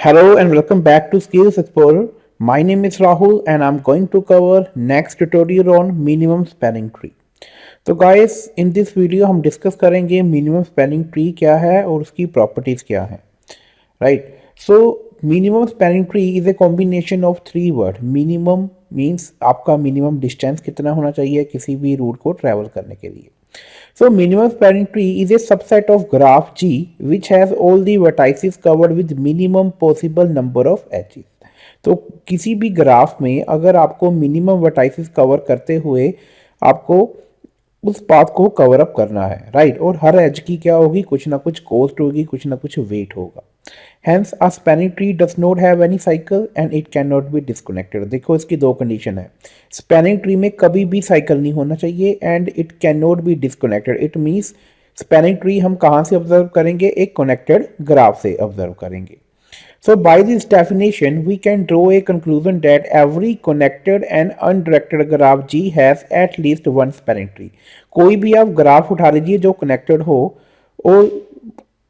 Hello and welcome back to Skills Explorer. My name is Rahul and I'm going to cover next tutorial on minimum spanning tree. तो guys in this video हम discuss करेंगे minimum spanning tree क्या है और उसकी properties क्या है. Right. So minimum spanning tree is a combination of three words. Minimum means आपका minimum distance कितना होना चाहिए किसी भी route को travel करने के लिए. So minimum spanning tree is a subset of graph G which has all the vertices covered with minimum possible number of edges. तो किसी भी ग्राफ में अगर आपको मिनिमम वर्टाइसिस कवर करते हुए आपको उस पाथ को कवर अप करना है, राइट। और हर एज की क्या होगी, कुछ ना कुछ कॉस्ट होगी, कुछ ना कुछ वेट होगा। Hence a spanning tree does not have any cycle and it cannot be disconnected. देखो इसकी दो कंडीशन है। स्पैनिंग ट्री में कभी भी साइकिल नहीं होना चाहिए and it can not B disconnected. It means spanning tree हम कहाँ से ऑब्जर्व करेंगे, एक कनेक्टेड ग्राफ से ऑब्जर्व करेंगे। So by this definition, we can draw a conclusion that every connected and undirected graph G has at least one spanning tree. कोई भी आप ग्राफ उठा लीजिए जो कनेक्टेड हो और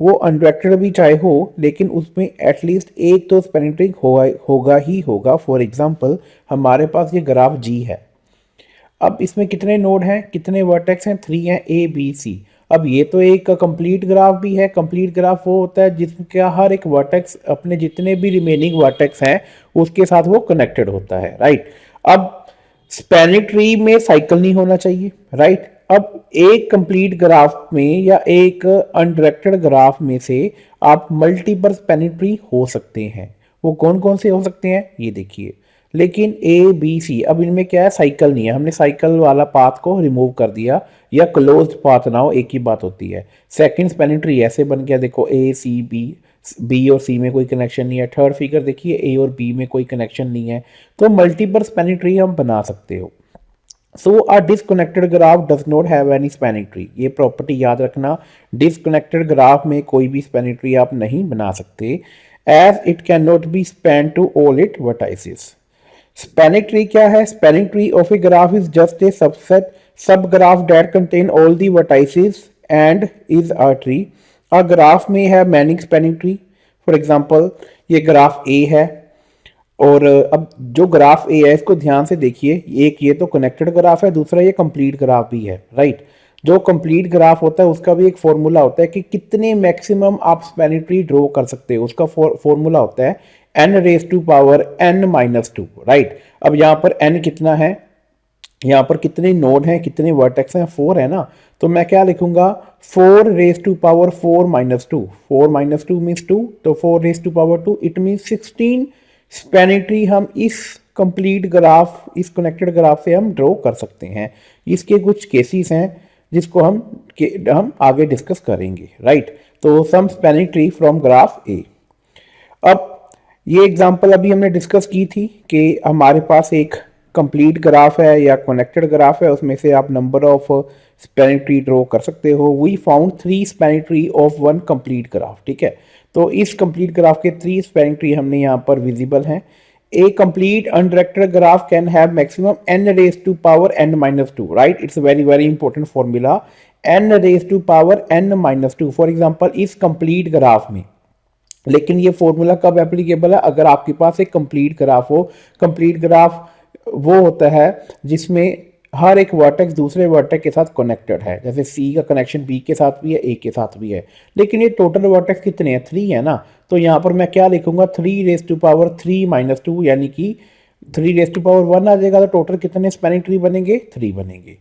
वो अनडायरेक्टेड भी चाहे हो, लेकिन उसमें एटलीस्ट एक तो स्पैनिंग ट्री होगा ही होगा। फॉर एग्जांपल हमारे पास ये ग्राफ G है। अब इसमें कितने नोड हैं, कितने वर्टेक्स हैं, 3 हैं, A B C। अब ये तो एक कंप्लीट ग्राफ भी है। कंप्लीट ग्राफ वो होता है जिसका हर एक वर्टेक्स अपने जितने भी रिमेनिंग वर्टेक्स हैं उसके साथ वो कनेक्टेड होता है, राइट। अब स्पैनिंग ट्री में साइकिल नहीं होना चाहिए, राइट। अब एक कंप्लीट ग्राफ में या एक अनडायरेक्टेड ग्राफ में से आप मल्टीपल स्पैनिंग ट्री हो सकते हैं। वो कौन कौन से हो सकते हैं ये देखिए। लेकिन ए बी सी, अब इनमें क्या है, साइकिल नहीं है। हमने साइकिल वाला पाथ को रिमूव कर दिया, या क्लोज्ड पाथ ना हो, एक ही बात होती है। सेकंड स्पैनिंग ट्री ऐसे बन गया, देखो ए सी बी, बी और सी में कोई कनेक्शन नहीं है। थर्ड फिगर देखिए, ए और बी में कोई कनेक्शन नहीं है। तो मल्टीपल स्पैनिंग ट्री हम बना सकते हो। So a disconnected graph does not have any spanning tree. ये प्रॉपर्टी याद रखना, डिसकनेक्टेड ग्राफ में कोई भी स्पैनिंग ट्री आप नहीं बना सकते, as it can not be span to all it vertices. Spanning tree क्या है? Spanning tree of a graph is just a subset sub graph that contain all the vertices and is a tree. A graph में है many spanning tree. For example ये graph A है, और अब जो graph A है इसको ध्यान से देखिए। एक ये तो कनेक्टेड ग्राफ है, दूसरा ये कंप्लीट ग्राफ भी है, राइट। जो कंप्लीट ग्राफ होता है उसका भी एक फॉर्मूला होता है कि कितने मैक्सिमम आप स्पैनिंग ट्री ड्रॉ कर सकते हो। उसका फॉर्मूला होता है n raise to power n minus 2, right. अब यहाँ पर n कितना है, यहाँ पर कितने नोड हैं, कितने वर्टेक्स हैं, 4 है ना। तो मैं क्या लिखूंगा, 4 raise to power 4 minus 2। 4 minus 2 means 2, तो 4 raise to power 2, it means 16 spanning tree हम इस कंप्लीट ग्राफ, इस कनेक्टेड ग्राफ से हम ड्रॉ कर सकते हैं। इसके कुछ केसेस हैं जिसको हम आगे डिस्कस करेंगे, राइट। तो सम spanning tree from graph A. अब ये एग्जांपल अभी हमने डिस्कस की थी कि हमारे पास एक कंप्लीट ग्राफ है या कनेक्टेड ग्राफ है, उसमें से आप number of spanning tree draw कर सकते हो। We found 3 spanning tree of 1 complete graph, ठीक है। तो इस कंप्लीट ग्राफ के 3 स्पैनिंग ट्री हमने यहाँ पर विजिबल हैं। A complete undirected graph can have maximum n raised to power n minus 2, right? It's a very very important formula, n raised to power n minus 2। For example इस complete graph में, लेकिन ये formula कब applicable है, अगर आपके पास एक complete graph हो। कंप्लीट ग्राफ वो होता है जिसमें हर एक वर्टेक्स दूसरे वर्टेक्स के साथ कनेक्टेड है। जैसे सी का कनेक्शन बी के साथ भी है, ए के साथ भी है, लेकिन ये टोटल वर्टेक्स कितने हैं, 3 है ना। तो यहाँ पर मैं क्या लिखूंगा, 3 रेज टू पावर 3 माइनस 2, यानी कि 3 रेज टू पावर 1 आ जाएगा। तो टोटल कितने स्पैनिंग ट्री बनेंगे, 3 बनेंगे।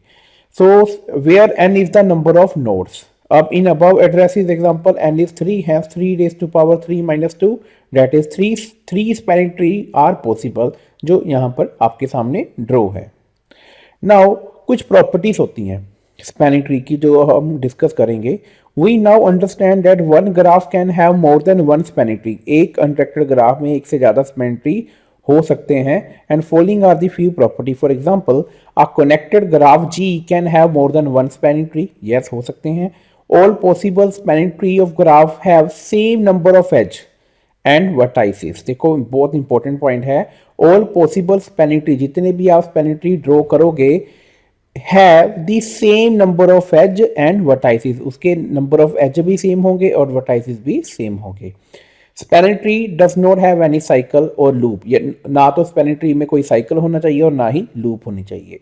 So where n is the number of nodes. अब in above addresses example n is 3, hence 3 raised to power 3 minus 2, that is 3 spanning tree are possible, जो यहाँ पर आपके सामने ड्रॉ है। नाउ कुछ प्रॉपर्टीज होती हैं स्पैनिंग ट्री की जो हम डिस्कस करेंगे। We now understand that one graph can have more than one spanning tree. एक अनडायरेक्टेड ग्राफ में एक से ज्यादा स्पैनिंग ट्री हो सकते हैं। And following are the few property. For example a connected graph G can have more than one spanning tree. Yes, हो सकते हैं। All possible spanning tree of graph have same number of edge and vertices. देखो बहुत important point है, all possible spanning tree, जितने भी आप spanning tree draw करोगे, have the same number of edge and vertices. उसके नंबर ऑफ एज भी same होंगे और वर्टाइसेस भी सेम होंगे। Spanning tree does not have any cycle और लूप, ये ना तो स्पैनिंग ट्री में कोई साइकिल होना चाहिए और ना ही लूप होनी चाहिए।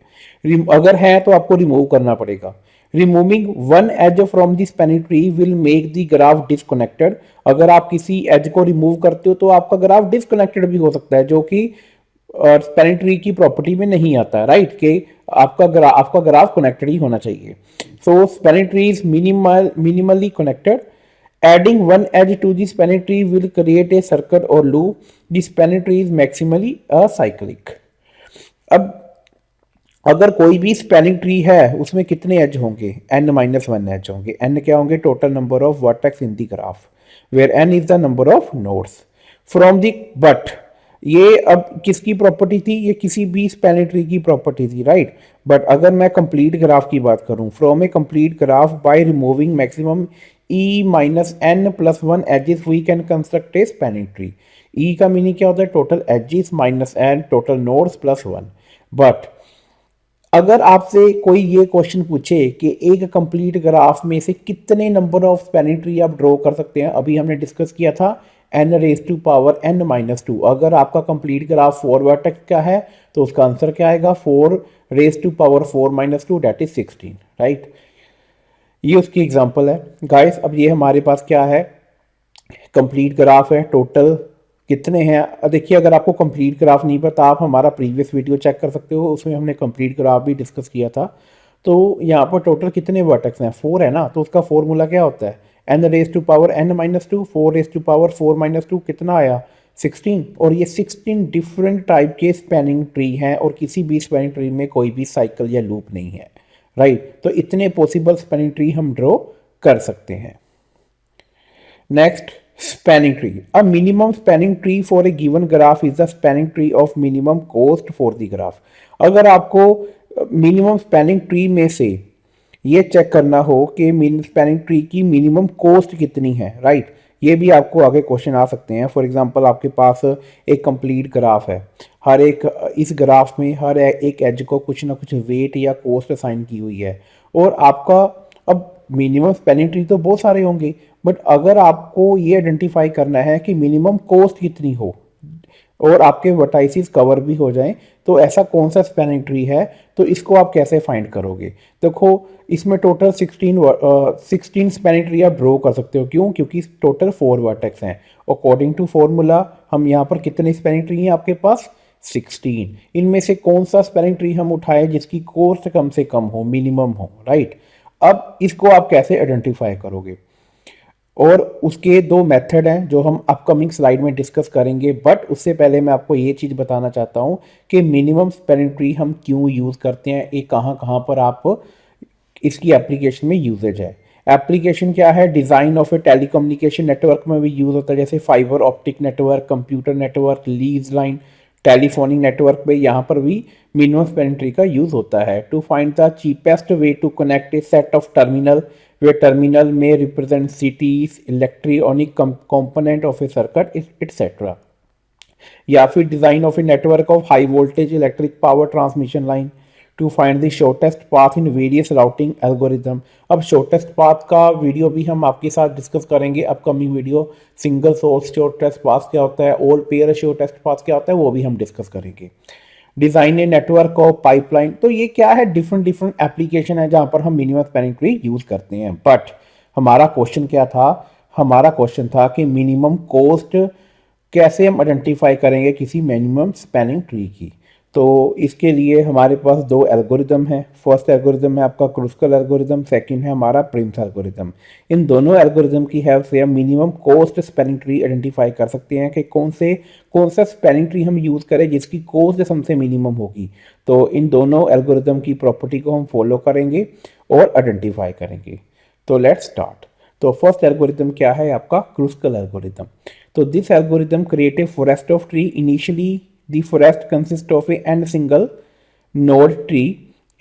अगर है तो आपको रिमूव करना पड़ेगा। Removing one edge from the spanning tree will make the graph disconnected. अगर आप किसी एज को रिमूव करते हो तो आपका ग्राफ डिसकनेक्टेड भी हो सकता है, जो कि स्पैनिंग ट्री की प्रॉपर्टी में नहीं आता है, राइट, कि आपका ग्राफ कनेक्टेड ही होना चाहिए। So spanning tree is minimally connected. Adding one edge to the spanning tree will create a circuit or loop. The spanning tree is maximally acyclic. अब अगर कोई भी स्पैनिंग ट्री है उसमें कितने एज होंगे, n माइनस वन एज होंगे। n क्या होंगे, total number of vertex in the graph, where n is the number of nodes from the but. ये अब किसकी प्रॉपर्टी थी, ये किसी भी स्पैनिंग ट्री की प्रॉपर्टी थी, राइट। बट अगर मैं कंप्लीट ग्राफ की बात करूं, from a complete graph by removing maximum e minus N plus one edges we can construct a spanning tree. e का मीनिंग क्या होता है, total edges minus N total nodes plus one. But अगर आपसे कोई ये क्वेश्चन पूछे कि एक कंप्लीट ग्राफ में से कितने नंबर ऑफ स्पैनिंग ट्री आप ड्रॉ कर सकते हैं, अभी हमने डिस्कस किया था n raise to power n minus two. अगर आपका कंप्लीट ग्राफ 4 वर्टेक्स का है तो उसका आंसर क्या आएगा, 4 raise to power 4 minus two, that is 16, right. ये उसकी एग्जांपल है गाइस। अब ये हमारे पास क्या है, कंप्लीट ग्राफ है, टोटल कितने हैं। देखिए अगर आपको कंप्लीट ग्राफ नहीं पता, आप हमारा प्रीवियस वीडियो चेक कर सकते हो, उसमें हमने कंप्लीट ग्राफ भी डिस्कस किया था। तो यहाँ पर टोटल कितने वर्टेक्स हैं, 4 है ना, तो उसका फॉर्मूला क्या होता है, n raise to power n minus two, 4 raise to power 4 minus two, कितना आया 16। और ये 16 डिफरेंट टाइप के स्पैनिंग ट्री हैं और किसी भी स्पैनिंग ट्री में कोई भी साइकिल या लूप नहीं है, राइट। तो इतने पॉसिबल स्पैनिंग ट्री हम ड्रॉ कर सकते हैं। Next, spanning tree. A minimum spanning tree for a given graph is the spanning tree of minimum cost for the graph. अगर आपको मिनिमम स्पैनिंग ट्री में से ये चेक करना हो कि स्पैनिंग ट्री की मिनिमम कॉस्ट कितनी है, राइट, ये भी आपको आगे क्वेश्चन आ सकते हैं। फॉर एग्जांपल आपके पास एक कंप्लीट ग्राफ है, हर एक इस ग्राफ में हर एक एज को कुछ ना कुछ वेट या कॉस्ट असाइन की हुई है, और आपका अब मिनिमम स्पैनिंग ट्री तो बहुत सारे होंगे, बट अगर आपको ये आइडेंटिफाई करना है कि मिनिमम कॉस्ट कितनी हो और आपके वर्टाइसिस कवर भी हो जाएं, तो ऐसा कौन सा स्पैनिंग ट्री है, तो इसको आप कैसे फाइंड करोगे। देखो इसमें टोटल 16 स्पैनिंग ट्री आप ड्रॉ कर सकते हो। क्यों, क्योंकि टोटल 4 वर्टेक्स हैं। अकॉर्डिंग टू फॉर्मूला हम यहाँ पर कितने स्पैनिंग ट्री हैं आपके पास, 16। इनमें से कौन सा स्पैनिंग ट्री हम उठाए जिसकी कॉस्ट कम से कम हो, मिनिमम हो, राइट। अब इसको आप कैसे आइडेंटिफाई करोगे, और उसके 2 मेथड हैं जो हम अपकमिंग स्लाइड में डिस्कस करेंगे। बट उससे पहले मैं आपको ये चीज़ बताना चाहता हूँ कि मिनिमम स्पैनिंग ट्री हम क्यों यूज़ करते हैं, ये कहाँ कहाँ पर आप इसकी एप्लीकेशन में यूजेज है। एप्लीकेशन क्या है, design of a telecommunication network में भी यूज़ होता है, जैसे fibre optic network, computer network, lease line, telephonic network पे यहाँ पर भी मिनिमम स्पैनिंग ट्री का यूज़ होता है। To find the cheapest way to connect a set of terminal where terminal may represent cities, electronic component of a circuit, etc. या फिर design of a network of high voltage electric power transmission line to find the shortest path in various routing algorithm. अब shortest path का video भी हम आपके साथ discuss करेंगे upcoming video. Single source shortest path क्या होता है, ऑल पेयर शॉर्टेस्ट पाथ क्या होता है, वो भी हम डिस्कस करेंगे। Design A network of pipeline, तो ये क्या है, डिफरेंट डिफरेंट एप्लीकेशन है जहां पर हम मिनिमम स्पैनिंग ट्री यूज करते हैं। बट हमारा क्वेश्चन क्या था, हमारा क्वेश्चन था कि मिनिमम कॉस्ट कैसे हम आइडेंटिफाई करेंगे किसी मिनिमम स्पैनिंग ट्री की। तो इसके लिए हमारे पास 2 एल्गोरिदम है। फर्स्ट एल्गोरिदम है आपका क्रुस्कल एल्गोरिदम, सेकंड है हमारा प्रिम्स एल्गोरिदम। इन दोनों एल्गोरिदम की हेल्प से हम minimum cost spanning tree identify कर सकते हैं कि कौन सा स्पैनिंग ट्री हम यूज़ करें जिसकी कॉस्ट सबसे मिनिमम होगी। तो इन दोनों एल्गोरिदम की प्रॉपर्टी को हम फॉलो करेंगे और आइडेंटिफाई करेंगे। तो लेट्स स्टार्ट। तो फर्स्ट एल्गोरिदम क्या है आपका, क्रुस्कल एल्गोरिदम। तो this algorithm create a forest of tree. Initially the forest consists of a n single node tree.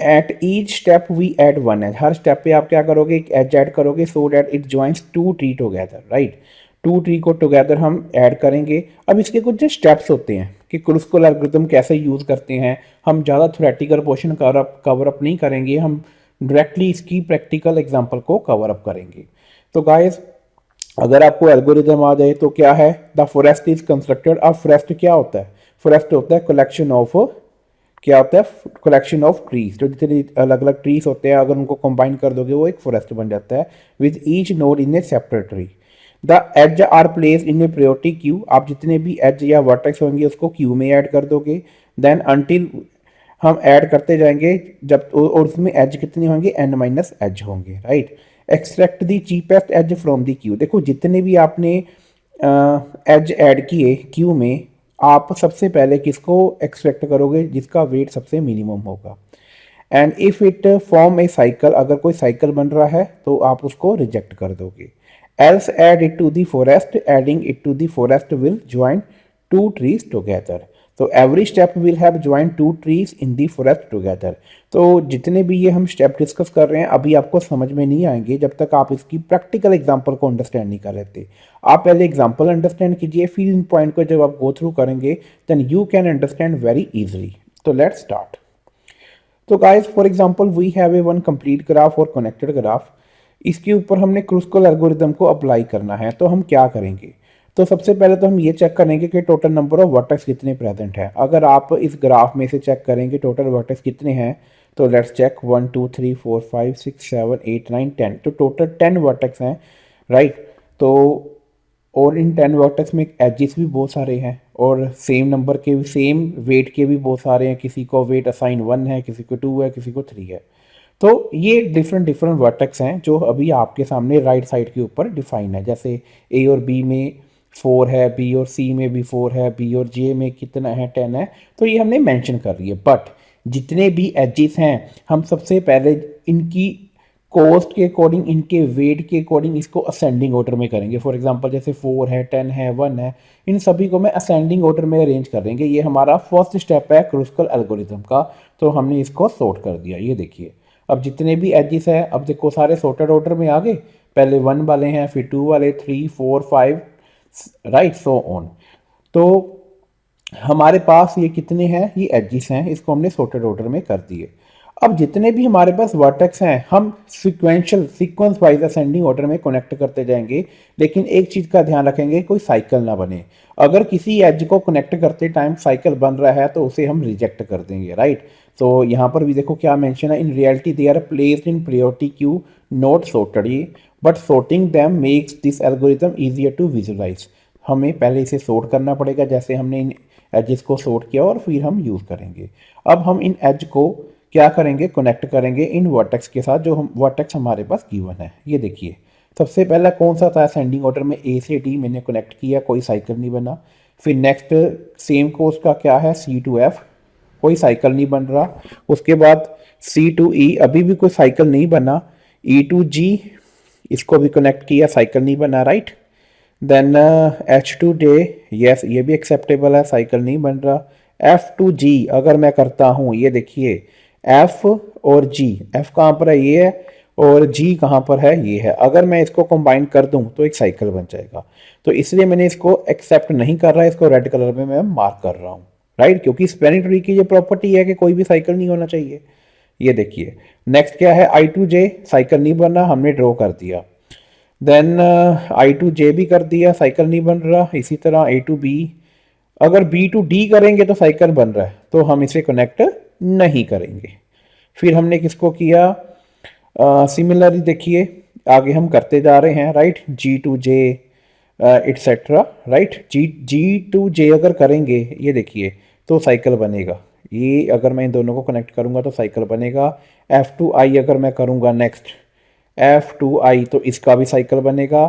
At each step we add one edge. Her step पे आप क्या करोगे, एक एज ऐड करोगे, so that it joins 2 tree together, right? 2 tree को together हम add करेंगे। अब इसके कुछ जो स्टेप्स होते हैं कि क्रुस्कल एल्गोरिथम कैसे यूज़ करते हैं, हम ज़्यादा थ्योरेटिकल पोर्शन कवर अप नहीं करेंगे, हम डायरेक्टली इसकी प्रैक्टिकल एग्जांपल को कवर अप करेंगे। तो गाइस अगर आपको एल्गोरिदम आ जाए तो क्या है, द फॉरेस्ट इज कंस्ट्रक्टेड। अब फॉरेस्ट क्या होता है, फॉरेस्ट होता है कलेक्शन ऑफ, क्या होता है, कलेक्शन ऑफ ट्रीज। जो जितने अलग अलग ट्रीज होते हैं अगर उनको कंबाइन कर दोगे वो एक फॉरेस्ट बन जाता है, with each node in a separate tree. The edge are place in a priority queue. आप जितने भी एज या वर्टेक्स होंगे उसको क्यू में ऐड कर दोगे। देन अनटिल हम ऐड करते जाएंगे जब, और उसमें एज कितने होंगे, एन माइनस एज होंगे, right. Extract the cheapest edge from the queue. देखो जितने भी आपने एज ऐड किए क्यू में, आप सबसे पहले किसको एक्सट्रैक्ट करोगे, जिसका वेट सबसे मिनिमम होगा। And if it form A cycle, अगर कोई साइकिल बन रहा है तो आप उसको रिजेक्ट कर दोगे। Else add it to the forest, adding it to the forest will join two trees together. तो every step will have join two trees in the forest together. तो जितने भी ये हम स्टेप डिस्कस कर रहे हैं अभी आपको समझ में नहीं आएंगे जब तक आप इसकी प्रैक्टिकल एग्जांपल को अंडरस्टैंड नहीं कर लेते। आप पहले एग्जांपल अंडरस्टैंड कीजिए, फिर इन पॉइंट को जब आप गो थ्रू करेंगे then you can understand very easily. तो लेट्स स्टार्ट। तो guys for example we have a one complete graph और कनेक्टेड ग्राफ। इसके ऊपर हमने क्रूस्कल एल्गोरिदम को अप्लाई करना है। तो हम क्या करेंगे, तो सबसे पहले तो हम ये चेक करेंगे कि टोटल नंबर ऑफ वर्टेक्स कितने प्रेजेंट है। अगर आप इस ग्राफ में से चेक करेंगे टोटल वर्टेक्स कितने हैं, तो लेट्स चेक 1 2 3 4 5 6 7 8 9 10। तो टोटल 10 वर्टेक्स हैं, राइट। तो और इन 10 वर्टेक्स में एजेस भी बहुत सारे हैं और सेम नंबर के भी, सेम वेट के भी बहुत सारे हैं। किसी को वेट असाइन 1 है, किसी को 2 है, किसी को 3 है। तो ये डिफरेंट डिफरेंट वर्टेक्स हैं जो अभी आपके सामने राइट साइड के ऊपर डिफाइन है। जैसे ए और बी में 4 है, बी और सी में भी 4 है, बी और जे में कितना है, 10 है। तो ये हमने मेंशन कर रही है। बट जितने भी एजेस हैं हम सबसे पहले इनकी कॉस्ट के अकॉर्डिंग, इनके वेट के अकॉर्डिंग इसको असेंडिंग ऑर्डर में करेंगे। फॉर एग्जांपल जैसे 4 है, 10 है, 1 है, इन सभी को मैं असेंडिंग ऑर्डर में अरेंज कर देंगे। ये हमारा फर्स्ट स्टेप है क्रूस्कल एल्गोरिथम का। तो हमने इसको सॉर्ट कर दिया। ये देखिए अब जितने भी एजेस है, अब देखो सारे सॉर्टेड ऑर्डर में आ गए। पहले 1 वाले हैं, फिर 2 वाले, 3 4 5, राइट, सो ऑन। तो हमारे पास ये कितने हैं, ये एजेस हैं, इसको हमने सॉर्टेड ऑर्डर में कर दिए। अब जितने भी हमारे पास वर्टेक्स हैं हम sequential, sequence wise ascending order में कनेक्ट करते जाएंगे। लेकिन एक चीज़ का ध्यान रखेंगे, कोई साइकिल ना बने। अगर किसी एज को कनेक्ट करते टाइम साइकिल बन रहा है तो उसे हम रिजेक्ट कर देंगे, राइट। तो यहाँ पर भी देखो क्या मेंशन है, in reality they are placed in priority queue, not sorted, but sorting them makes this algorithm easier to visualise. हमें पहले इसे सॉर्ट करना पड़ेगा जैसे हमने इन एजेस को सॉर्ट किया और फिर हम यूज़ करेंगे। अब हम इन एज को क्या करेंगे, कनेक्ट करेंगे इन वर्टेक्स के साथ जो हम वर्टेक्स हमारे पास गिवन है। ये देखिए सबसे पहला कौन सा था, असेंडिंग ऑर्डर में ए से डी मैंने कनेक्ट किया, कोई साइकिल नहीं बना। फिर नेक्स्ट सेम कोर्स का क्या है, सी टू एफ, कोई साइकिल नहीं बन रहा। उसके बाद सी टू ई, अभी भी कोई साइकिल नहीं बना। ई टू जी, इसको भी कनेक्ट किया, साइकिल नहीं बना, right. Then H to D, yes ये भी एक्सेप्टेबल है, साइकिल नहीं बन रहा। एफ टू जी अगर मैं करता हूँ, ये देखिए एफ और जी, एफ कहाँ पर है, ये है, और जी कहाँ पर है, ये है। अगर मैं इसको कंबाइन कर दूं तो एक साइकिल बन जाएगा। तो इसलिए मैंने इसको एक्सेप्ट नहीं कर रहा, इसको रेड कलर में मैं मार्क कर रहा हूँ, राइट। क्योंकि स्पेलिंग ट्री की ये प्रॉपर्टी है कि कोई भी साइकिल नहीं होना चाहिए। ये देखिए नेक्स्ट क्या है, आई टू जे, साइकिल नहीं बन रहा, हमने ड्रॉ कर दिया। देन आई टू जे भी कर दिया, साइकिल नहीं बन रहा। इसी तरह ए टू बी, अगर बी टू डी करेंगे तो साइकिल बन रहा है, तो हम इसे कनेक्ट नहीं करेंगे। फिर हमने किसको किया, सिमिलरली देखिए आगे हम करते जा रहे हैं, right. G to J etcetera, right. G G to J अगर करेंगे, ये देखिए तो साइकिल बनेगा। ये अगर मैं इन दोनों को कनेक्ट करूंगा तो साइकिल बनेगा। एफ टू आई अगर मैं करूंगा नेक्स्ट, एफ टू आई, तो इसका भी साइकिल बनेगा।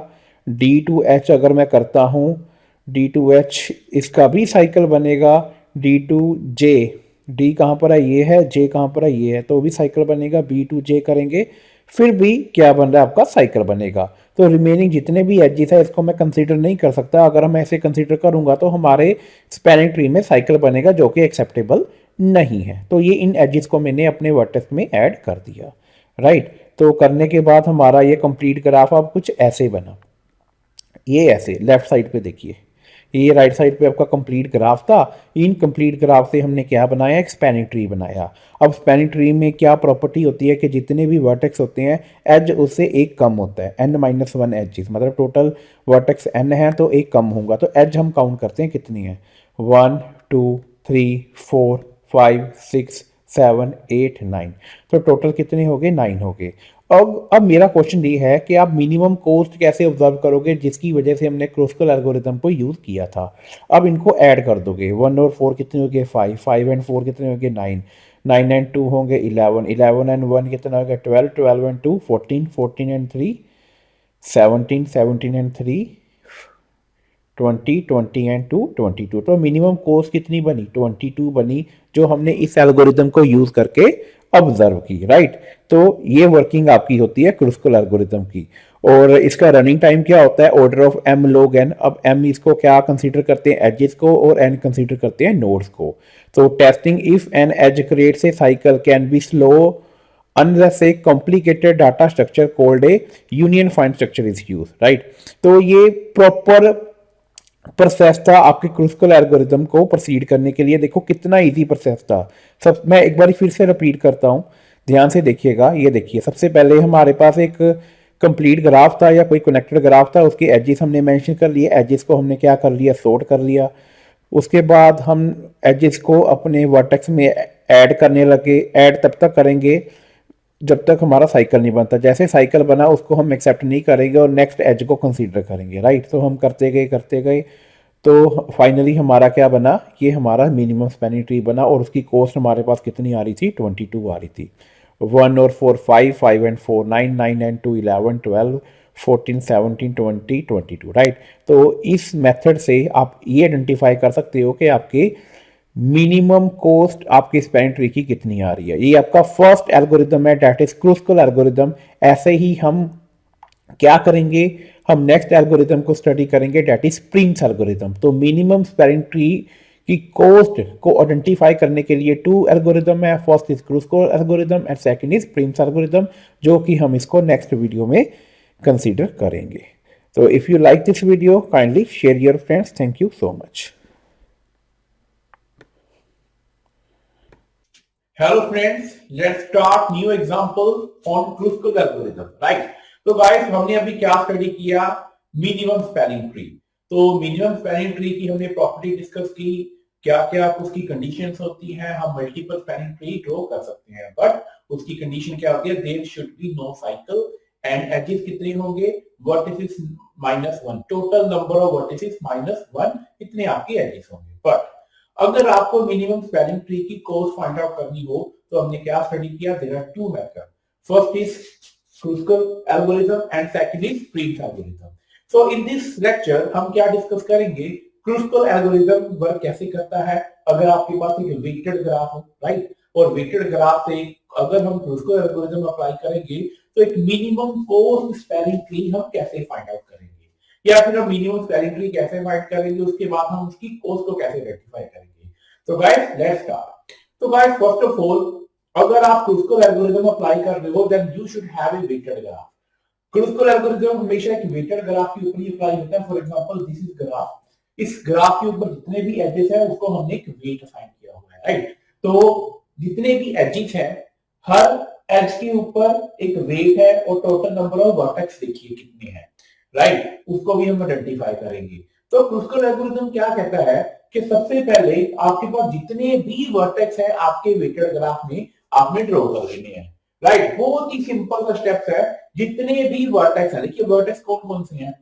डी टू एच अगर मैं करता हूँ, डी टू एच, इसका भी साइकिल बनेगा। डी टू जे, डी कहाँ पर है, ये है, जे कहाँ पर है, ये है, तो भी साइकिल बनेगा। बी टू जे करेंगे फिर भी क्या बन रहा है, आपका साइकिल बनेगा। तो रिमेनिंग जितने भी एजेस है इसको मैं कंसीडर नहीं कर सकता। अगर मैं ऐसे कंसीडर करूंगा तो हमारे स्पेलिंग ट्री में साइकिल बनेगा जो कि एक्सेप्टेबल नहीं है। तो ये इन एजेस को मैंने अपने वर्टेक्स में ऐड कर दिया, राइट। तो करने के बाद हमारा ये कंप्लीट ग्राफ अब कुछ ऐसे बना, ये ऐसे लेफ्ट साइड पे देखिए, ये राइट साइड पे आपका कंप्लीट ग्राफ था। इन कंप्लीट ग्राफ से हमने क्या बनाया, एक स्पैनिंग ट्री बनाया। अब स्पैनिंग ट्री में क्या प्रॉपर्टी होती है कि जितने भी वर्टेक्स होते हैं एज उससे एक कम होता है, n-1 एजेस, मतलब टोटल वर्टेक्स n है तो एक कम होगा। तो एज हम काउंट करते हैं कितनी है, 1 2 3 4 5 6 7 8 9। तो टोटल कितने हो गए, 9 हो गए। अब मेरा क्वेश्चन ये है कि आप मिनिमम कॉस्ट कैसे ऑब्जर्व करोगे जिसकी वजह से हमने क्रूस्कल एल्गोरिथम को यूज़ किया था। अब इनको ऐड कर दोगे, 1 और 4 कितने हो गए, 5, 5 एंड 4 कितने हो गए, 9, 9 एंड 2 होंगे 11, 11 एंड 1 कितना हो गया, 12, 12 एंड 2 14, 14 एंड 3 17, 17 एंड 3 20, 20 एंड 2 22। तो मिनिमम कॉस्ट कितनी बनी, 22 बनी, जो हमने इस एल्गोरिदम को यूज करके ऑब्जर्व की, राइट। तो ये वर्किंग आपकी होती है क्रूस्कल एल्गोरिदम की। और इसका रनिंग टाइम क्या होता है, order of m log n। अब m इसको क्या कंसीडर करते हैं, एजेस को, और n कंसीडर करते हैं नोड्स को। तो testing if an edge creates a cycle can be slow unless a complicated data structure called a union find structure is used, right। तो ये प्रॉपर प्रोसेस था आपके क्रूस्कल एल्गोरिदम को प्रोसीड करने के लिए। देखो कितना इजी प्रोसेस था। सब मैं एक बार फिर से रिपीट करता हूँ, ध्यान से देखिएगा। ये देखिए, सबसे पहले हमारे पास एक कंप्लीट ग्राफ था या कोई कनेक्टेड ग्राफ था, उसके एजेस हमने मेंशन कर लिए, एजेस को हमने क्या कर लिया, सॉर्ट कर लिया। उसके बाद हम एजेस को अपने वर्टेक्स में ऐड करने लगे। ऐड तब तक करेंगे जब तक हमारा साइकिल नहीं बनता। जैसे साइकिल बना उसको हम एक्सेप्ट नहीं करेंगे और नेक्स्ट एज को कंसीडर करेंगे, राइट। तो हम करते गए तो फाइनली हमारा क्या बना, ये हमारा मिनिमम स्पैनिंग ट्री बना। और उसकी कॉस्ट हमारे पास कितनी आ रही थी, 22 आ रही थी। 1 और 4 5, 5 एंड 4 9, 9 एंड 2 11, 12 14 17 20 22, राइट। तो इस मेथड से आप ये आइडेंटिफाई कर सकते हो कि आपके मिनिमम कॉस्ट आपकी स्पैनिंग ट्री की कितनी आ रही है। ये आपका फर्स्ट एल्गोरिदम है, डेट इज क्रूस्कल एल्गोरिदम। ऐसे ही हम क्या करेंगे, हम नेक्स्ट एल्गोरिदम को स्टडी करेंगे, डेट इज प्रिंस एल्गोरिदम। तो मिनिमम स्पैनिंग ट्री की कॉस्ट को आइडेंटिफाई करने के लिए 2 एल्गोरिदम है, first is Kruskal algorithm and second is Prim's algorithm, जो कि हम इसको नेक्स्ट वीडियो में कंसीडर करेंगे। तो if you like this video kindly share your friends. Thank you so much. Hello friends, let's start new example on Kruskal algorithm, right? तो guys हमने अभी क्या स्टडी किया, मिनिमम स्पैनिंग ट्री। तो minimum spanning tree की हमने property discuss की, क्या क्या उसकी कंडीशंस होती हैं। हम मल्टीपल स्पैनिंग ट्री ड्रॉ कर सकते हैं, बट उसकी कंडीशन क्या होती है, there should be no cycle and edges कितने होंगे, vertices -1, total number of vertices -1, इतने आपके एजेस होंगे। बट अगर आपको मिनिमम स्पैनिंग ट्री की कॉस्ट फाइंड आउट करनी हो तो हमने क्या स्टडी किया, there are two method, first is Kruskal algorithm and second is Prim's algorithm. So in this lecture हम क्या डिस्कस करेंगे, क्रूस्कल एल्गोरिथम वर्क कैसे करता है। अगर आपके पास एक वेटेड ग्राफ हो, राइट, और वेटेड ग्राफ से अगर हम क्रूस्कल एल्गोरिथम अप्लाई करेंगे तो एक मिनिमम कॉस्ट स्पैनिंग ट्री हम कैसे फाइंड आउट करेंगे, या फिर हम मिनिमम स्पैनिंग ट्री कैसे फाइंड करेंगे, उसके बाद हम उसकी कॉस्ट को कैसे रेक्टिफाई करेंगे। तो गाइस लेट्स स्टार्ट। तो गाइस फर्स्ट ऑफ ऑल, अगर आप क्रूस्कल एल्गोरिथम अप्लाई कर रहे हो then you should have a weighted graph. Kruskal algorithm हमेशा एक वेटेड ग्राफ के ऊपर ही अप्लाई होता है। For example this is graph, इस ग्राफ के ऊपर जितने भी एजेस है उसको हमने एक वेट असाइन किया हुआ है, राइट। तो जितने भी एजेस है, हर एज के ऊपर एक वेट है और टोटल नंबर ऑफ वर्टेक्स देखिए कितने हैं, राइट, उसको भी हम आइडेंटिफाई करेंगे। तो क्रूस्कल एल्गोरिथम क्या कहता है कि सबसे पहले आपके पास जितने भी वर्टेक्स है आपके वेटेड ग्राफ में आपने ड्रॉ कर लेने हैं, राइट। बहुत ही सिंपल सा स्टेप्स है। जितने भी वर्टेक्स है, देखिए वर्टेक्स कौन कौन से हैं,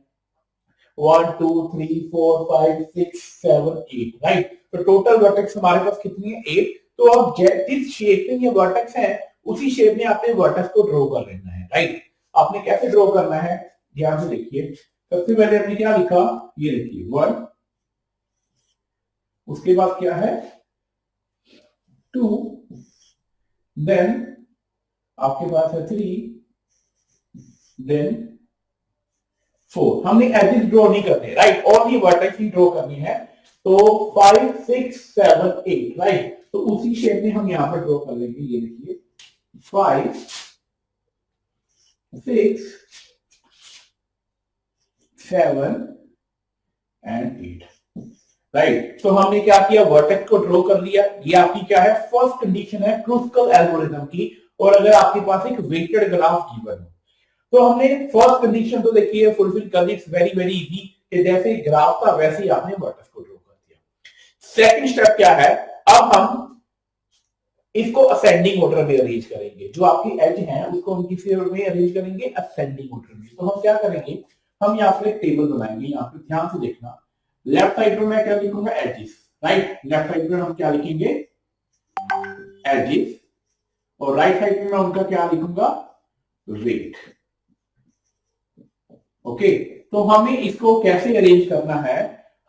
1 2 3 4 5 6 7 8, राइट। तो टोटल वर्टेक्स हमारे पास कितनी है, 8। तो अब जिस शेप में ये वर्टेक्स है उसी शेप में आपने वर्टेक्स को ड्रॉ कर लेना है, राइट। आपने कैसे ड्रॉ करना है, ध्यान से देखिए। सबसे पहले हमने क्या लिखा, ये देखिए 1, उसके बाद क्या है 2, देन आपके पास है 3, देन 4। हमने एजेस ड्रॉ नहीं करने, राइट, ओनली वर्टेक्स ही ड्रॉ करनी है। तो 5 6 7 8, राइट। तो उसी शेप में हम यहां पर ड्रॉ कर लेंगे। ये देखिए 5 6 7 एंड 8। राइट। तो हमने क्या किया, वर्टेक्स को ड्रॉ कर लिया। ये आपकी क्या है, फर्स्ट कंडीशन है क्रुस्कल एल्गोरिथम की। और अगर आपके पास एक वेटेड ग्राफ गिवन हो तो हमने फर्स्ट कंडीशन तो देखिए फुलफिल कर ली, इट्स वेरी वेरी इजी कि जैसे ग्राफ था वैसे ही आपने वर्टेक्स को ड्रॉ कर दिया। सेकंड स्टेप क्या है, अब हम इसको असेंडिंग ऑर्डर में अरेंज करेंगे। जो आपकी एज है उसको हम किसी ऑर्डर में अरेंज करेंगे, असेंडिंग ऑर्डर में। तो हम क्या करेंगे, हम यहाँ पर एक टेबल बनाएंगे। यहाँ पे ध्यान से देखना, लेफ्ट साइड में मैं क्या लिखूंगा, एजिस, राइट। लेफ्ट साइड में हम क्या लिखेंगे, एजिस, और राइट साइड में मैं उनका क्या लिखूंगा, वेट। ओके, तो हमें इसको कैसे अरेंज करना है,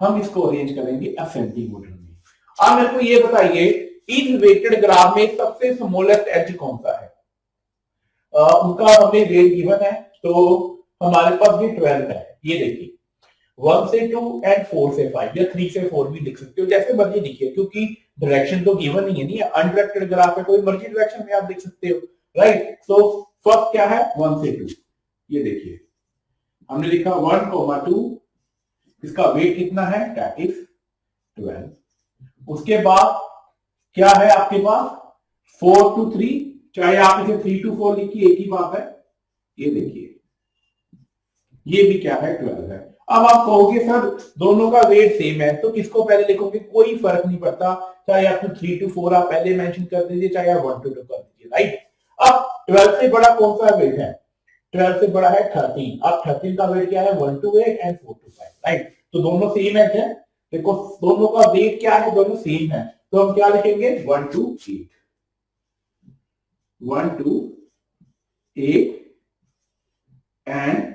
हम इसको अरेंज करेंगे असेंडिंग ऑर्डर में। अब मेरे को ये बताइए, इस वेटेड ग्राफ में सबसे स्मॉलेस्ट एज कौन सा है? उनका हमें वेट गिवन है, तो हमारे पास ये 12 है। ये देखिए 1 से 2 एंड 4 से 5 या 3 से 4 भी लिख सकते हो, जैसे मर्जी लिखिए, क्योंकि डायरेक्शन तो गिवन नहीं है, नहीं अनडायरेक्टेड ग्राफ है, कोई मर्जी डायरेक्शन में आप लिख सकते हो, राइट। तो फर्स्ट क्या है, 1 से 2। ये देखिए हमने लिखा 1,2, इसका वेट कितना है, दैट इज 12। उसके बाद क्या है आपके पास, 4 to 3, चाहे आप इसे 3 to 4 लिखिए, एक ही बात है। ये देखिए ये भी क्या है, 12 है। अब आप कहोगे सर दोनों का वेट सेम है, तो किसको पहले लिखोगे, कोई फर्क नहीं पड़ता, चाहे आप 3 to 4 आप पहले मेंशन कर दीजिए, चाहे आप 1 to 2 कर दीजिए, राइट। अब 12 से बड़ा कौन सा वेट है, 12 से बड़ा है 13। अब 13 का वेट क्या है, 1 to 8 एंड 4 to 5, राइट। तो दोनों सेम है, देखो दोनों का वेट क्या है, दोनों सेम है, तो हम क्या लिखेंगे, 1 to 8, 1 to 8 and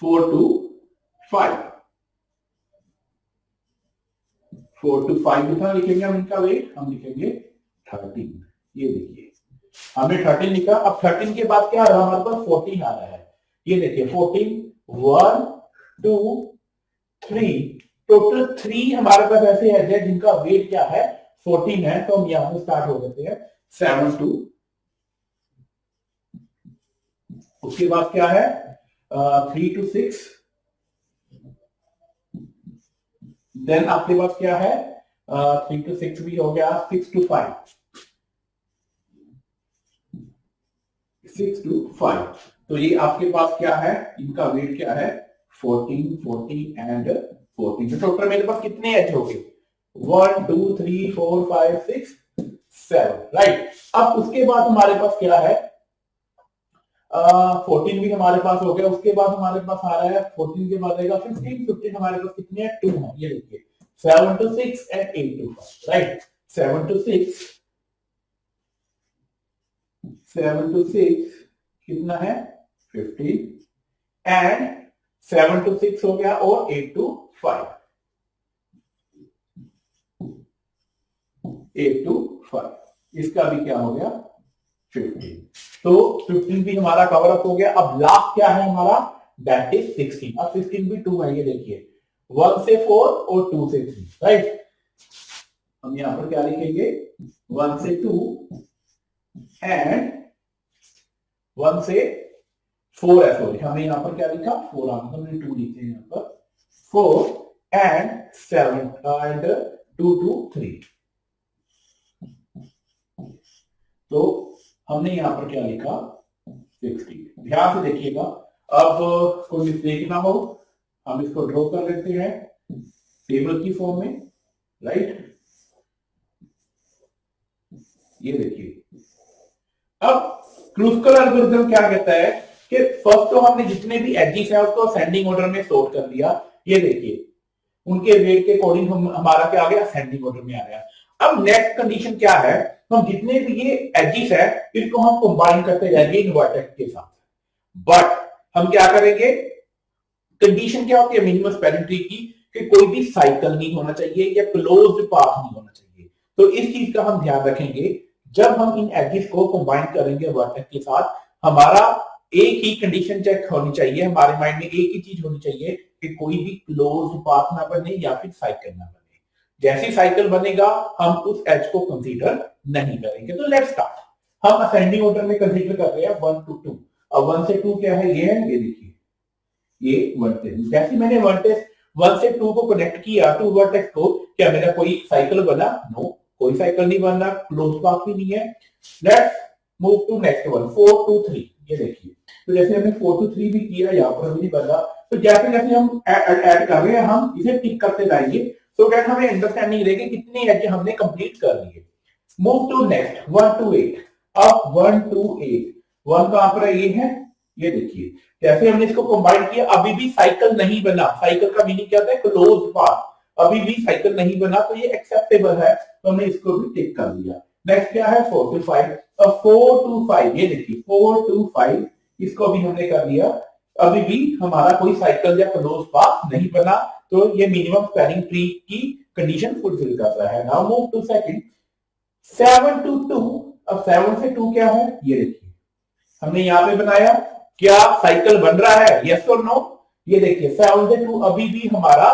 4 to 5, 4 to 5 कितना लिखेंगे हम इनका वेट, हम लिखेंगे 13। ये देखिए हमने 13 लिखा। अब 13 के बाद क्या आ रहा है, हमारे पास 14 आ रहा है। ये देखिए 14, 1 2 3, टोटल 3 हमारे पास ऐसे है जिनका वेट क्या है, 14 है। तो हम यहां से स्टार्ट हो जाते हैं 7 to, उसके बाद क्या है 3 to 6, देन आपके पास क्या है 3 to 6 भी हो गया, 6 to 5, 6 to 5। तो ये आपके पास क्या है, इनका वेट क्या है, 14 40 एंड 14। तो टोटल मेरे पास कितने एज हो गए, 1 2 3 4 5 6 7, राइट। अब उसके बाद हमारे पास क्या है, 14 भी हमारे पास हो गया। उसके बाद हमारे पास आ रहा है 14 के बाद आएगा 15, 15 हमारे पास कितने हैं, 2 है। ये देखिए 7 to 6 and 8 to 5, right. 7 to 6, 7 to 6 कितना है, 15 एंड 7 to 6 हो गया, और 8 to 5, 8 to 5, इसका भी क्या हो गया 15। तो 15 भी हमारा कवर अप हो गया। अब लास्ट क्या है हमारा, दैट इज 16। अब 16 भी 2 है, ये देखिए 1 से 4 और 2 से 3, राइट। हम यहां पर क्या लिखेंगे, 1 से 2 एंड 1 से 4 है, सॉरी हमें यहां पर क्या लिखा, 4 आ गया, हमने 2 लिखे यहां पर, 4 एंड 7 एंड 2 to 3। तो हमने यहां पर क्या लिखा, 60। ध्यान से देखिएगा, अब कोई मिस्टेक ना हो, हम इसको ड्रॉ कर लेते हैं टेबल की फॉर्म में, राइट। ये देखिए अब क्रुस्कल एल्गोरिथम क्या कहता है कि फर्स्ट तो हमने जितने भी एजेस हैं उसको असेंडिंग ऑर्डर में सॉर्ट कर दिया। ये देखिए उनके वेट के अकॉर्डिंग हमारा क्या आ गया, असेंडिंग ऑर्डर में आ गया। अब नेक्स्ट कंडीशन क्या है, हम जितने भी ये एजेस है इसको हम कंबाइन करते जाएंगे इनवर्टेक्स के साथ। बट हम क्या करेंगे, कंडीशन क्या होती है मिनिमम स्पैनिंग ट्री की, कि कोई भी साइकिल नहीं होना चाहिए या क्लोज्ड पाथ नहीं होना चाहिए। तो इस चीज का हम ध्यान रखेंगे जब हम इन एजेस को कंबाइन करेंगे वर्टेक्स के साथ। हमारा एक ही कंडीशन चेक होनी चाहिए, हमारे माइंड में एक ही चीज होनी चाहिए कि कोई भी क्लोज्ड पाथ ना बने या फिर साइकिल ना बने। जैसी साइकिल बनेगा हम उस एज को कंसीडर नहीं करेंगे। तो लेट्स स्टार्ट, हम असेंडिंग ऑर्डर में कंसीडर कर रहे हैं 1 to 2। अब 1 से 2 क्या है, ये है, ये देखिए ये वर्टेक्स। जैसे मैंने वर्टेक्स 1 से 2 को कनेक्ट किया, 2 वर्टेक्स को, क्या मेरा कोई साइकिल बना? नो, कोई साइकिल नहीं बन रहा, क्लोज पाथ भी नहीं है। Let's move to next one, 4 2 3। ये देखिए, तो जैसे हमने 4 2 3 भी किया, यहाँ पर भी नहीं बन रहा। तो जैसे जैसे हम ऐड कर रहे हैं, हम इसे टिक करते जाएंगे सो दैट हमें अंडरस्टैंडिंग रहेगी कितनी एज हमने कंप्लीट कर ली है। Move to next 1 2 8। अब 1 2 8, 1 कहां पर है? ये है, ये देखिए जैसे हमने इसको कंबाइन किया, अभी भी साइकिल नहीं बना। साइकिल का मीनिंग क्या होता है? Close path. अभी भी साइकिल नहीं बना, तो ये एक्सेप्टेबल है, तो हमने इसको भी टिक कर दिया। नेक्स्ट क्या है? 4 2 5। अब 4 2 5, ये देखिए 4 2 5, इसको भी हमने कर दिया। अभी भी हमारा कोई साइकिल या क्लोज पाथ नहीं बना, तो ये मिनिमम स्पैनिंग ट्री की कंडीशन फुलफिल कर रहा है। Now move to second, 7 2 2। अब 7 से 2 क्या है? ये देखिए हमने यहाँ पे बनाया, क्या साइकिल बन रहा है? यस और नो? ये देखिए 7 से 2 अभी भी हमारा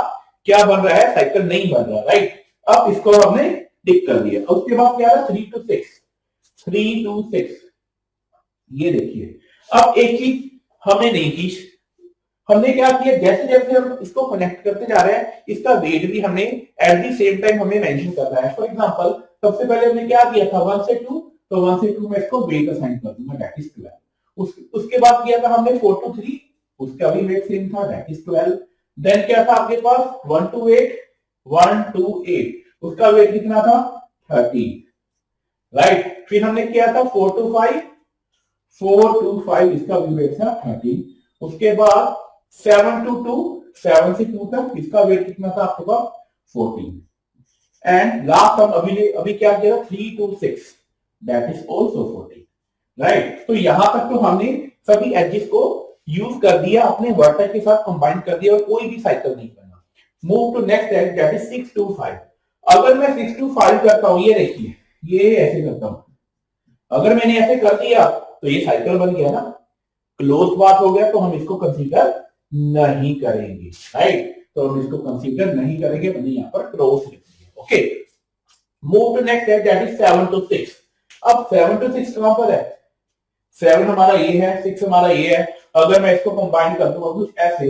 क्या बन रहा है? साइकिल नहीं बन रहा, राइट? अब इसको हमने टिक कर दिया। उसके बाद क्या है? 3 2 6, 3 2 6। ये देखिए, अब एक चीज हमने नहीं की, हमने क्या किया? जैसे जैसे हम इसको कनेक्ट करते जा रहे हैं, इसका वेट भी हमने एट द सेम टाइम हमें मेंशन करना है। फॉर एग्जांपल, सबसे पहले हमने क्या किया था? 1 से 2, तो 1 से 2 में इसको वेट असाइन कर दूंगा, दैट इज 12। उसके बाद किया था हमने 4 to 3, उसका भी वेट सेम था, दैट इज 12। देन क्या था आपके पास? 1 to 8, 1 to 8, उसका वेट कितना था? 13, राइट? फिर हमने किया था 4 to 5, 4 to 5, इसका भी वेट था 13। उसके बाद 7 to 2, 7 से 2 तक, इसका वेट कितना था आपके पास? 14। एंड लास्ट हम अभी क्या किया? 3 to 6, that is also 14, right? तो यहां तक तो हमने सभी एजेस को यूज कर दिया, अपने वर्टेक्स के साथ कंबाइन कर दिया और कोई भी साइकिल नहीं बना। Move to next edge, that is 6 to 5। अगर मैं 6 to 5 करता हूं, ये देखिए, ये ऐसे करता हूं, अगर मैंने ऐसे कर दिया तो ये साइकिल बन गया ना, क्लोज पाथ हो गया, तो हम इसको कंसीडर नहीं करेंगे, राइट? तो हम इसको कंसीडर नहीं करेंगे, मैंने यहाँ पर क्रॉस लिख दिया। Okay, move to next edge, that is 7 to 6। अब 7 to 6 कहां पर है? 7 हमारा ये है, 6 हमारा ये है। अगर मैं इसको कंबाइन कर दूंगा कुछ ऐसे,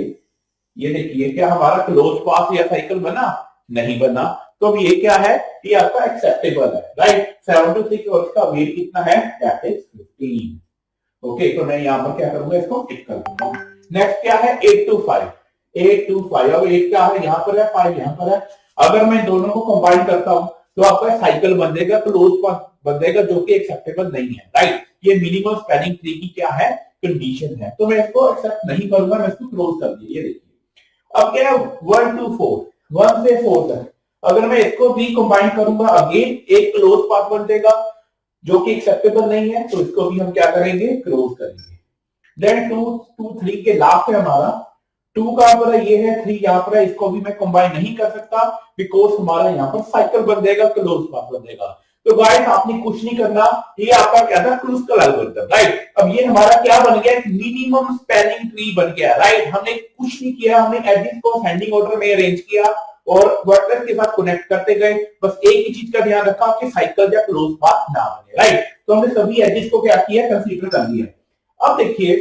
ये देखिए, क्या हमारा क्लोज पाथ या साइकिल बना? नहीं बना। तो अब ये क्या है? ये आपका एक्सेप्टेबल है, राइट? 7 to 6 और इसका वेट कितना है? That is 15। ओके, तो मैं यहाँ पर क्या करूंगा? इसको टिक कर दूंगा। नेक्स्ट क्या है? 8 to 5, 8 to 5। अब 8 क्या है? यहाँ पर है, 5 यहाँ पर है। अगर मैं दोनों को कंबाइन करता हूं तो आपका साइकिल बन जाएगा, क्लोज पाथ बन जाएगा, जो कि एक्सेप्टेबल नहीं है, राइट? ये मिनिमम स्पैनिंग ट्री की क्या है? कंडीशन है। तो मैं इसको एक्सेप्ट नहीं करूंगा, मैं इसको क्लोज कर दिया। ये देखिए, अब क्या है? 1 to 4, 1 से 4 तक, अगर मैं इसको भी कंबाइन करूंगा, अगेन एक क्लोज पाथ बन जाएगा, जो कि एक्सेप्टेबल नहीं है, तो इसको भी हम क्या करेंगे? क्लोज करेंगे। देन 2 2 3 के लास्ट है हमारा, 2 कहां पर है? ये है, 3 यहाँ पर है, इसको भी मैं कंबाइन नहीं कर सकता बिकॉज हमारा यहाँ पर साइकिल बन जाएगा, क्लोज पाथ बन जाएगा। तो गाइस, आपने कुछ नहीं करना, ये आपका क्या था? क्रूस्कल एल्गोरिथम, राइट? अब ये हमारा क्या बन गया? मिनिमम स्पैनिंग ट्री बन गया, राइट? हमने कुछ नहीं किया, हमने एजेस को असेंडिंग ऑर्डर में अरेंज किया और वर्टेक्स के साथ कनेक्ट करते गए। बस एक ही चीज का ध्यान रखा कि साइकिल या क्लोज पाथ ना बने, राइट? तो हमने सभी एजेस को क्या किया? कंसीडर कर लिया। अब देखिए,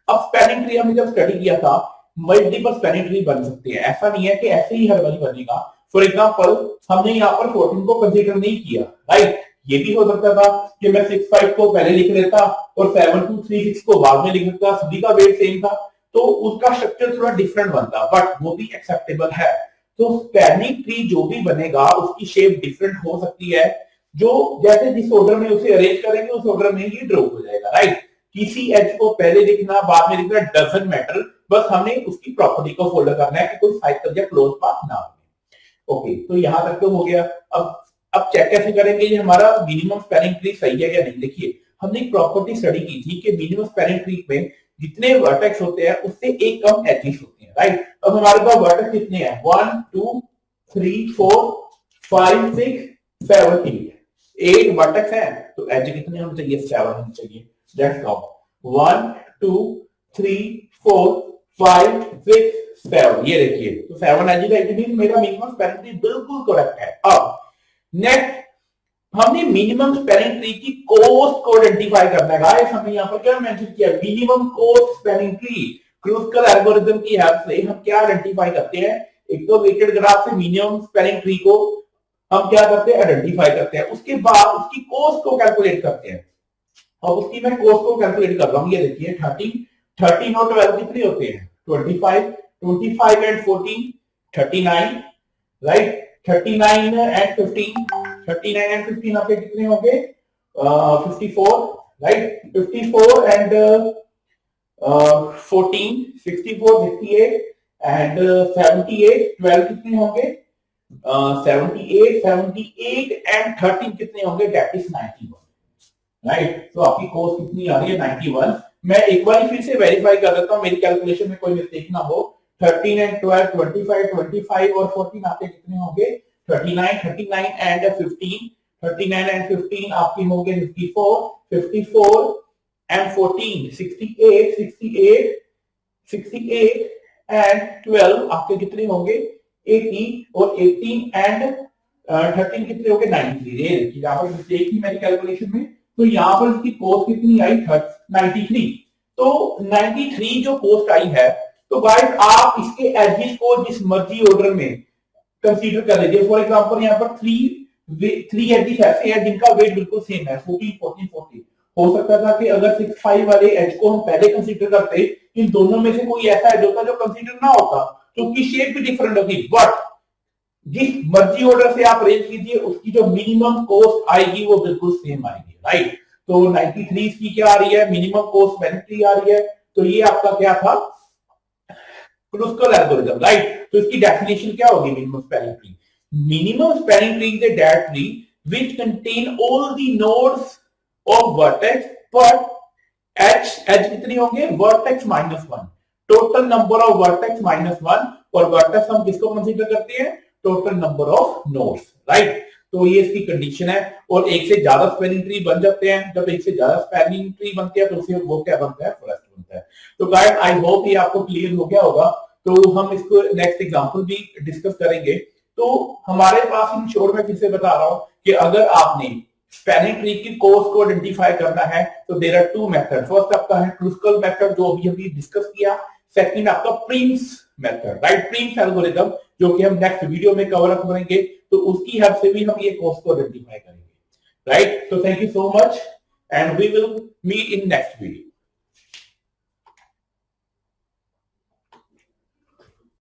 अब स्पैनिंग ट्री हमने जब स्टडी किया था, मल्टीपल स्पैनिंग ट्री बन सकते हैं। ऐसा नहीं है कि ऐसे ही हर बार बनेगा। फॉर एग्जांपल, हमने यहाँ पर 14 को कंसीडर नहीं किया, राइट? ये भी हो सकता था कि मैं 6 5 को पहले लिख लेता और 7 2 3 6 को बाद में लिख लेता, सभी का वेट सेम था, तो उसका स्ट्रक्चर थोड़ा डिफरेंट बनता, बट वो भी एक्सेप्टेबल है। तो स्पैनिंग ट्री जो भी बनेगा, उसकी शेप डिफरेंट हो सकती है, जो जैसे जिस ऑर्डर में उसे अरेंज करेंगे उस ऑर्डर में ही ड्रॉ हो जाएगा, राइट? किसी एज को पहले लिखना बाद में लिखना डजंट मैटर, बस हमने उसकी प्रॉपर्टी को फॉलो करना है कि कोई साइकिल या क्लोज पाथ ना हो। ओके, तो यहां तक तो हो गया। अब चेक कैसे करेंगे ये हमारा मिनिमम स्पैनिंग ट्री सही है या नहीं? देखिए, हमने एक प्रॉपर्टी स्टडी की थी कि मिनिमम स्पैनिंग ट्री में जितने वर्टेक्स होते हैं उससे एक कम एजेस होते हैं, राइट? अब हमारे पास वर्टेक्स कितने हैं? 1 2 3 4 5 6 7 8 वर्टेक्स हैं, तो एज कितने होने चाहिए? 7 होने चाहिए। That's count 1 2 3 4 5 6 7। ये देखिए, तो 7 एज है, इट मींस मेरा मिनिमम स्पैनिंग ट्री बिल्कुल करेक्ट है। अब नेक्स्ट, हमने मिनिमम स्पैनिंग ट्री की कॉस्ट को आइडेंटिफाई करना है। गाइस, हमने यहां पर क्या मेंशन किया? Minimum cost spanning tree. Kruskal algorithm की हेल्प से हम क्या आइडेंटिफाई करते हैं, एक तो वेटेड ग्राफ से मिनिमम स्पैनिंग ट्री को हम क्या करते हैं, आइडेंटिफाई करते हैं, उसके बाद उसकी कॉस्ट को कैलकुलेट करते हैं। अब उसकी मैं कॉस्ट को कैलकुलेट कर रहा हूं, ये देखिए 13 और 12 कितने होते हैं, 25 एंड 14 39, राइट, 39 एंड 15 आपके कितने होंगे, 54, राइट, 54 एंड 14 64 68 एंड 78 12 कितने होंगे, 78 एंड 13 कितने होंगे, दैट इज 91, राइट। तो आपकी कॉस्ट कितनी आ रही है, 91। मैं एक बार फिर से वेरीफाई कर देता हूं, मेरी कैलकुलेशन में कोई मिस्टेक ना हो। 13 एंड 12 25 और 14 आपके कितने होंगे, 39 एंड 15, 39 एंड 15 आपके होंगे 54 एंड 14 68 एंड 12 आपके कितने होंगे, 80, और 18 एंड 13 कितने होंगे, 93। ये देखिए यहाँ पर मिस्टेक थी मेरी कैलकुलेशन में, तो यहाँ पर इसकी कॉस्ट कितनी आई, 93। तो 93 जो कॉस्ट आई है, तो गाइस आप इसके एजेस को जिस मर्जी ऑर्डर में कंसीडर कर लीजिए। फॉर एग्जांपल यहाँ पर थ्री एजेस ऐसे हैं जिनका वेट बिल्कुल सेम है, 14 14 14। हो सकता था कि अगर 65 वाले एज को हम पहले कंसीडर करते, इन दोनों में से कोई ऐसा एज होता जो कंसीडर ना होता, तो उसकी शेप भी डिफरेंट होगी, बट जिस मर्जी ऑर्डर से आप रेंज कीजिए उसकी जो मिनिमम कॉस्ट आएगी वो बिल्कुल सेम आएगी, राइट। तो 93 की क्या आ रही है, मिनिमम कॉस्ट बेनिफिट आ रही है, तो ये आपका क्या था, क्रूस्कल एल्गोरिथम, राइट। तो इसकी डेफिनेशन क्या होगी, minimum spanning tree, minimum spanning tree is a that tree which contain all the nodes of vertex, but edge कितने होंगे, vertex -1, total number of vertex -1, और वर्टेक्स हम किसको कंसीडर करते हैं, total number of nodes, right. तो ये इसकी कंडीशन है, और एक से ज्यादा स्पैनिंग ट्री बन जाते हैं, जब एक से ज्यादा स्पैनिंग ट्री बनते हैं तो उसे वो क्या बनता है, फॉरेस्ट बनता है। तो गाइस आई होप ये आपको क्लियर हो गया होगा। तो हम इसको नेक्स्ट एग्जांपल भी डिस्कस करेंगे। तो हमारे पास इन शोर में फिर से बता रहा हूं कि अगर आपने स्पैनिंग ट्री की कॉस्ट को आइडेंटिफाई करना है तो there are two method. First आपका है क्रूस्कल मेथड जो अभी हमने डिस्कस किया, सेकंड आपका Prim's method, right, Prim's algorithm, जो कि हम नेक्स्ट वीडियो में कवर अप करेंगे। तो उसकी हेल्प से भी हम ये कॉस्ट को आइडेंटिफाई करेंगे, राइट। तो thank you so much and we will meet in next video.